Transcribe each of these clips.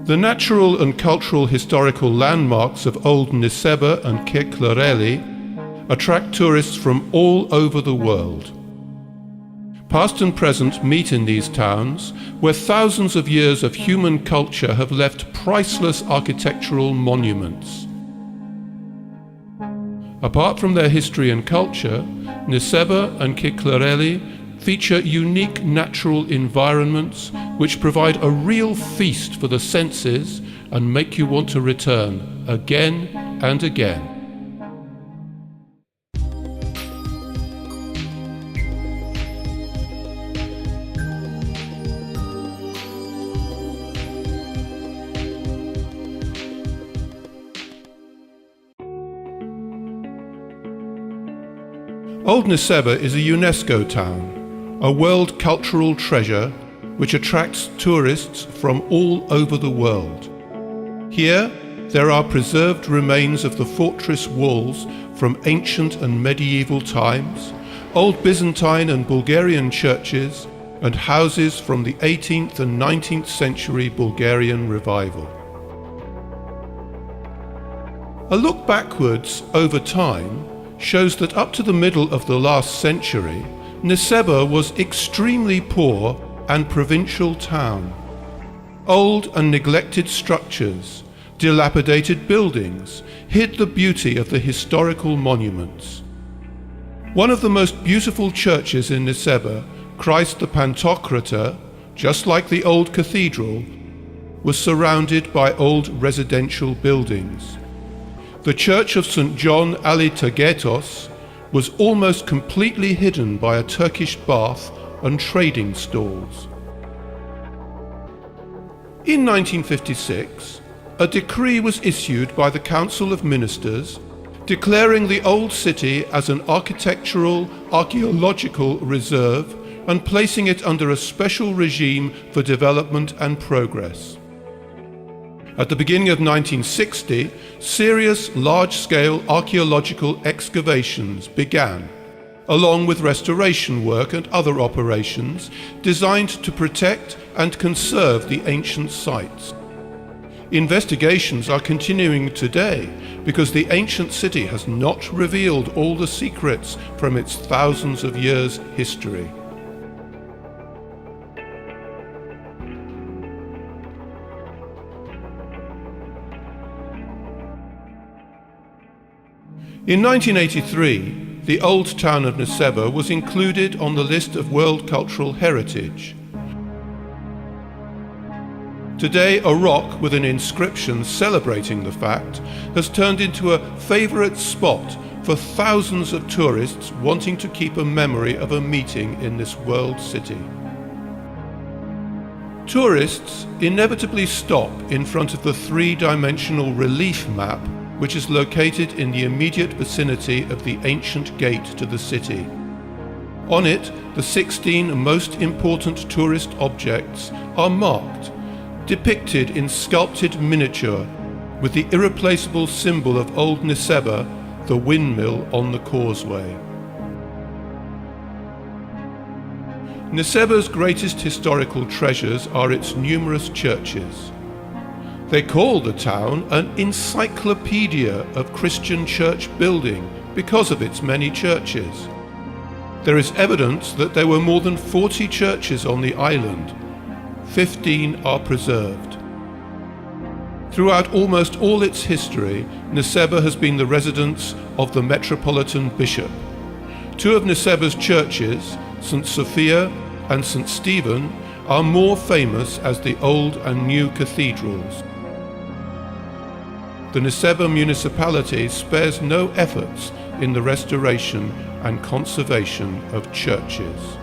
The natural and cultural historical landmarks of Old Nesebar and Kirklareli attract tourists from all over the world. Past and present meet in these towns, where thousands of years of human culture have left priceless architectural monuments. Apart from their history and culture, Nesebar and Kirklareli feature unique natural environments which provide a real feast for the senses and make you want to return again and again. Old Nesebar is a UNESCO town, a world cultural treasure which attracts tourists from all over the world. Here, there are preserved remains of the fortress walls from ancient and medieval times, old Byzantine and Bulgarian churches, and houses from the 18th and 19th century Bulgarian revival. A look backwards over time shows that up to the middle of the last century, Nesebar was extremely poor and provincial town. Old and neglected structures, dilapidated buildings hid the beauty of the historical monuments. One of the most beautiful churches in Nesebar, Christ the Pantocrator, just like the old cathedral, was surrounded by old residential buildings. The Church of St. John Ali Tagetos was almost completely hidden by a Turkish bath and trading stalls. In 1956, a decree was issued by the Council of Ministers declaring the old city as an architectural, archaeological reserve and placing it under a special regime for development and progress. At the beginning of 1960, serious large-scale archaeological excavations began, along with restoration work and other operations designed to protect and conserve the ancient sites. Investigations are continuing today because the ancient city has not revealed all the secrets from its thousands of years' history. In 1983, the old town of Nesebar was included on the list of World Cultural Heritage. Today, a rock with an inscription celebrating the fact has turned into a favourite spot for thousands of tourists wanting to keep a memory of a meeting in this world city. Tourists inevitably stop in front of the three-dimensional relief map which is located in the immediate vicinity of the ancient gate to the city. On it, the 16 most important tourist objects are marked, depicted in sculpted miniature, with the irreplaceable symbol of Old Nesebar, the windmill on the causeway. Nesebar's greatest historical treasures are its numerous churches. They call the town an encyclopedia of Christian church building because of its many churches. There is evidence that there were more than 40 churches on the island. 15 are preserved. Throughout almost all its history, Nesebar has been the residence of the Metropolitan Bishop. Two of Nesebar's churches, St. Sophia and St. Stephen, are more famous as the old and new cathedrals. The Nesebar municipality spares no efforts in the restoration and conservation of churches.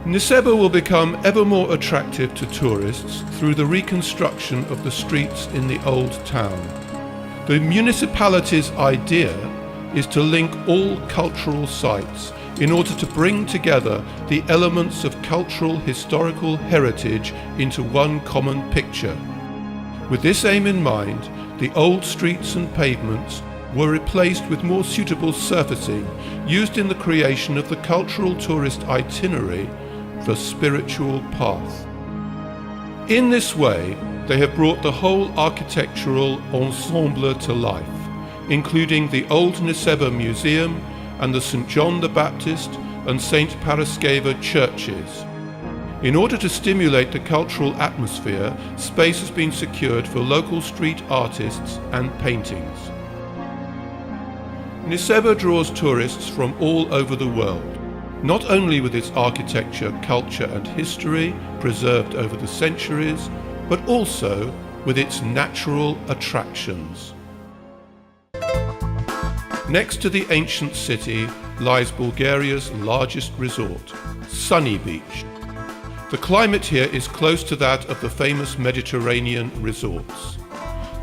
Nesebar will become ever more attractive to tourists through the reconstruction of the streets in the old town. The municipality's idea is to link all cultural sites in order to bring together the elements of cultural historical heritage into one common picture. With this aim in mind, the old streets and pavements were replaced with more suitable surfacing used in the creation of the cultural tourist itinerary, the spiritual path. In this way, they have brought the whole architectural ensemble to life, including the old Nesebar Museum and the St. John the Baptist and St. Paraskeva churches. In order to stimulate the cultural atmosphere, space has been secured for local street artists and paintings. Nesebar draws tourists from all over the world, not only with its architecture, culture and history preserved over the centuries, but also with its natural attractions. Next to the ancient city lies Bulgaria's largest resort, Sunny Beach. The climate here is close to that of the famous Mediterranean resorts.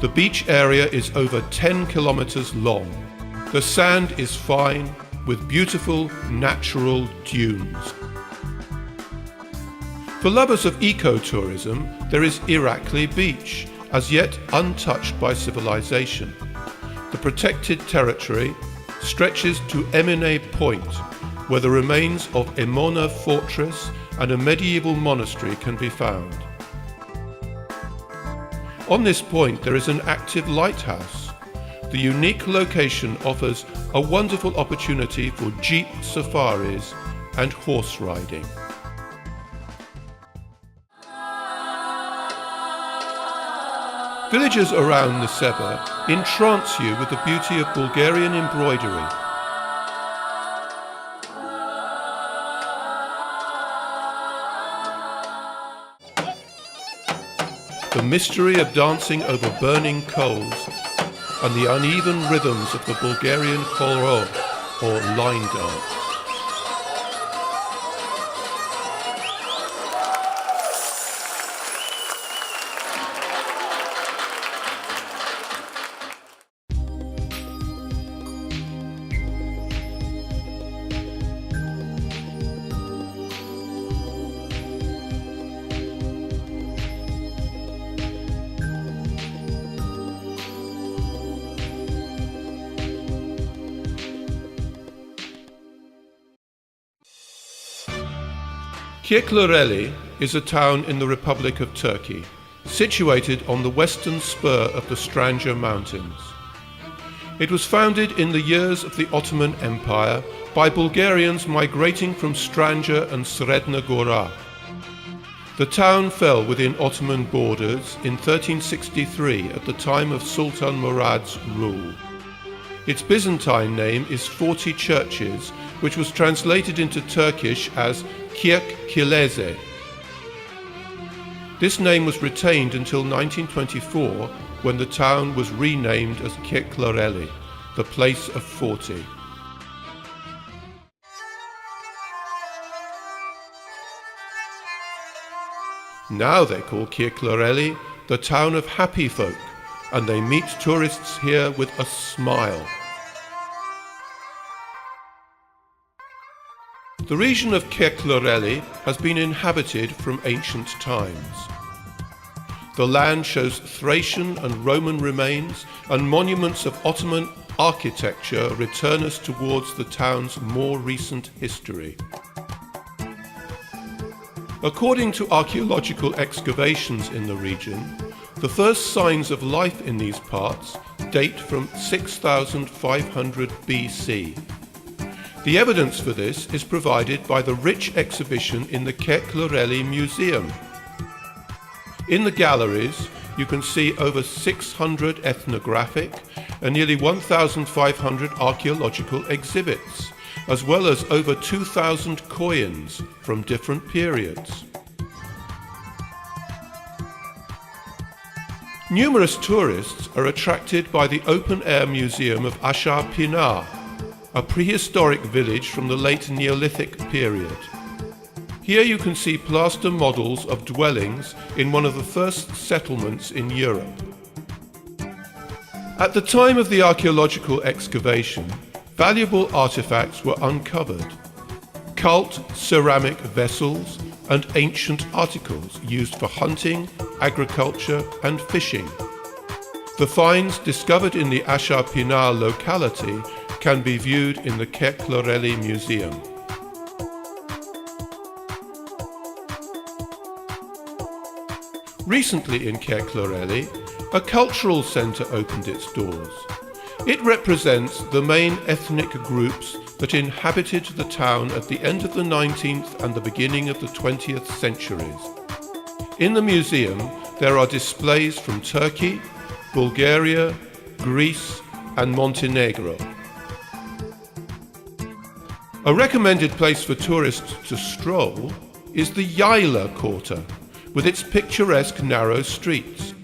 The beach area is over 10 kilometers long. The sand is fine, with beautiful natural dunes. For lovers of ecotourism, there is Irakli Beach, as yet untouched by civilization. The protected territory stretches to Emine Point, where the remains of Emona Fortress and a medieval monastery can be found. On this point there is an active lighthouse. The unique location offers a wonderful opportunity for jeep safaris and horse riding. Villages around Nesebar entrance you with the beauty of Bulgarian embroidery. The mystery of dancing over burning coals and the uneven rhythms of the Bulgarian khoro, or line dance. Kirklareli is a town in the Republic of Turkey, situated on the western spur of the Stranja Mountains. It was founded in the years of the Ottoman Empire by Bulgarians migrating from Stranja and Sredna Gora. The town fell within Ottoman borders in 1363 at the time of Sultan Murad's rule. Its Byzantine name is 40 Churches, which was translated into Turkish as Kirk-Kileze. This name was retained until 1924, when the town was renamed as Kirklareli, the place of 40. Now they call Kirklareli the town of happy folk, and they meet tourists here with a smile. The region of Kirklareli has been inhabited from ancient times. The land shows Thracian and Roman remains, and monuments of Ottoman architecture return us towards the town's more recent history. According to archaeological excavations in the region, the first signs of life in these parts date from 6500 BC. The evidence for this is provided by the rich exhibition in the Kirklareli Museum. In the galleries, you can see over 600 ethnographic and nearly 1,500 archaeological exhibits, as well as over 2,000 coins from different periods. Numerous tourists are attracted by the open-air museum of Ashar Pinar, a prehistoric village from the late Neolithic period. Here you can see plaster models of dwellings in one of the first settlements in Europe. At the time of the archaeological excavation, valuable artifacts were uncovered: cult ceramic vessels and ancient articles used for hunting, agriculture and fishing. The finds discovered in the Ashar-Pinar locality can be viewed in the Kirklareli Museum. Recently in Kirklareli, a cultural centre opened its doors. It represents the main ethnic groups that inhabited the town at the end of the 19th and the beginning of the 20th centuries. In the museum, there are displays from Turkey, Bulgaria, Greece, and Montenegro. A recommended place for tourists to stroll is the Yayla Quarter, with its picturesque narrow streets.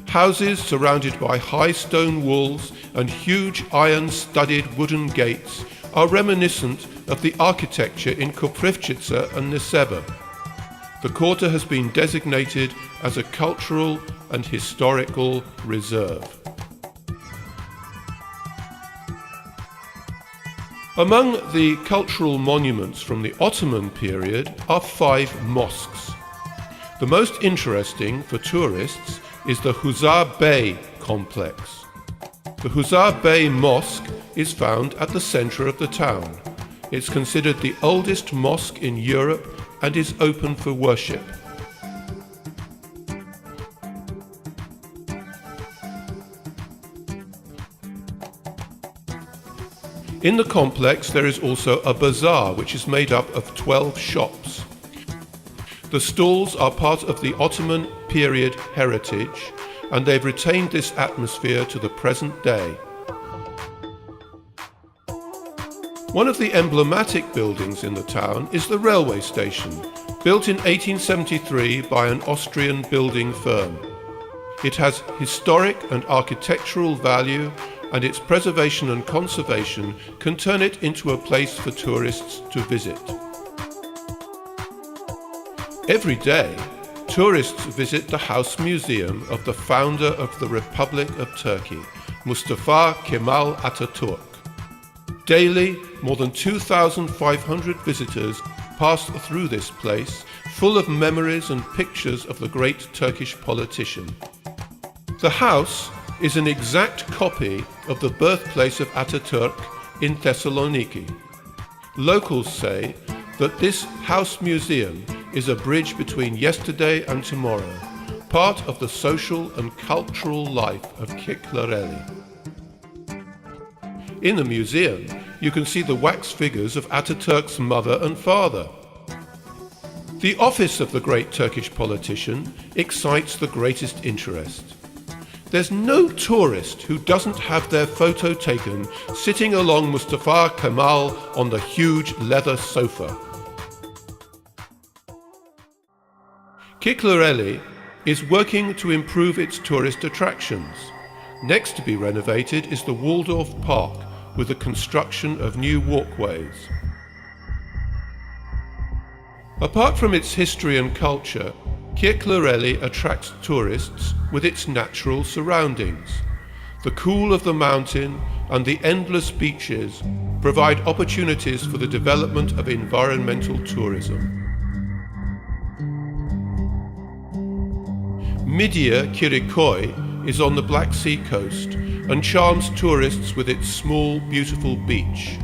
Houses surrounded by high stone walls and huge iron-studded wooden gates are reminiscent of the architecture in Koprivnica and Nesebar. The quarter has been designated as a cultural and historical reserve. Among the cultural monuments from the Ottoman period are 5 mosques. The most interesting for tourists is the Huzar Bey complex. The Huzar Bey Mosque is found at the centre of the town. It's considered the oldest mosque in Europe and is open for worship. In the complex there is also a bazaar which is made up of 12 shops. The stalls are part of the Ottoman period heritage and they've retained this atmosphere to the present day. One of the emblematic buildings in the town is the railway station, built in 1873 by an Austrian building firm. It has historic and architectural value, and its preservation and conservation can turn it into a place for tourists to visit. Every day, tourists visit the house museum of the founder of the Republic of Turkey, Mustafa Kemal Atatürk. Daily, more than 2,500 visitors pass through this place, full of memories and pictures of the great Turkish politician. The house is an exact copy of the birthplace of Atatürk in Thessaloniki. Locals say that this house museum is a bridge between yesterday and tomorrow, part of the social and cultural life of Kirklareli. In the museum, you can see the wax figures of Atatürk's mother and father. The office of the great Turkish politician excites the greatest interest. There's no tourist who doesn't have their photo taken sitting along Mustafa Kemal on the huge leather sofa. Kirklareli is working to improve its tourist attractions. Next to be renovated is the Waldorf Park, with the construction of new walkways. Apart from its history and culture, Kirklareli attracts tourists with its natural surroundings. The cool of the mountain and the endless beaches provide opportunities for the development of environmental tourism. Midia Kirikoi is on the Black Sea coast and charms tourists with its small, beautiful beach.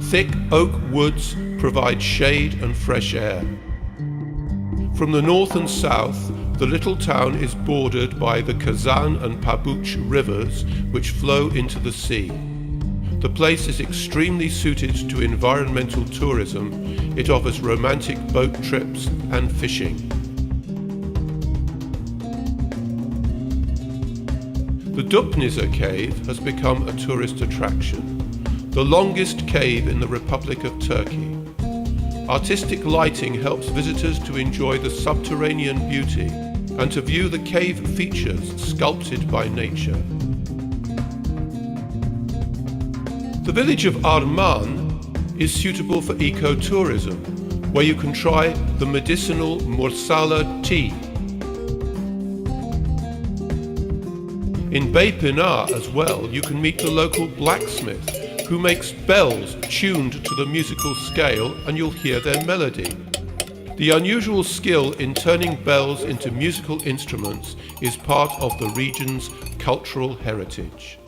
Thick oak woods provide shade and fresh air. From the north and south, the little town is bordered by the Kazan and Pabuch rivers, which flow into the sea. The place is extremely suited to environmental tourism. It offers romantic boat trips and fishing. The Dupniza cave has become a tourist attraction, the longest cave in the Republic of Turkey. Artistic lighting helps visitors to enjoy the subterranean beauty and to view the cave features sculpted by nature. The village of Arman is suitable for ecotourism, where you can try the medicinal Mursala tea. In Beypınar as well, you can meet the local blacksmith who makes bells tuned to the musical scale, and you'll hear their melody. The unusual skill in turning bells into musical instruments is part of the region's cultural heritage.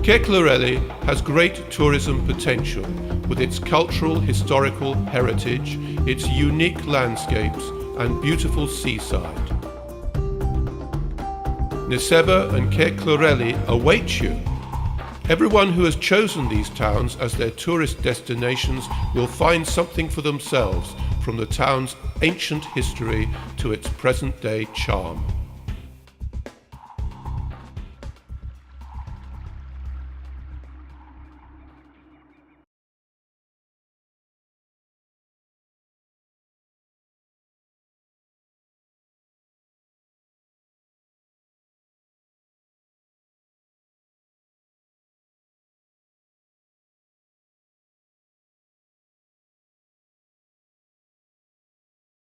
Kirklareli has great tourism potential with its cultural historical heritage, its unique landscapes and beautiful seaside. Nesebar and Kirklareli await you. Everyone who has chosen these towns as their tourist destinations will find something for themselves from the town's ancient history to its present-day charm.